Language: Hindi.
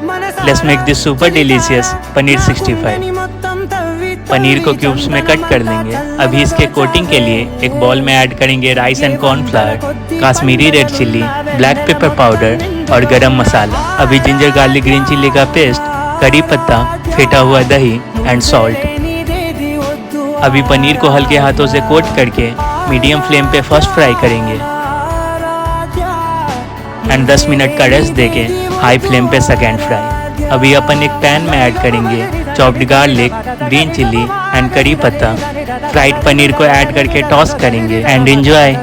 Let's make this super delicious paneer 65। Paneer को क्यूब्स में कट कर लेंगे। अभी इसके कोटिंग के लिए एक बॉल में ऐड करेंगे rice and cornflour, Kashmiri red chilli, black pepper powder और गरम मसाला। अभी जिंजर गार्लिक ग्रीन चिल्ली का पेस्ट, करी पत्ता, फेटा हुआ दही एंड सॉल्ट। अभी पनीर को हल्के हाथों से कोट करके मीडियम फ्लेम पे फर्स्ट फ्राई करेंगे एंड 10 मिनट का रेस्ट देके हाई फ्लेम पे सेकेंड फ्राई। अभी अपन एक पैन में ऐड करेंगे chopped garlic, green chilli and करी पत्ता। फ्राइड पनीर को ऐड करके टॉस करेंगे एंड एंजॉय।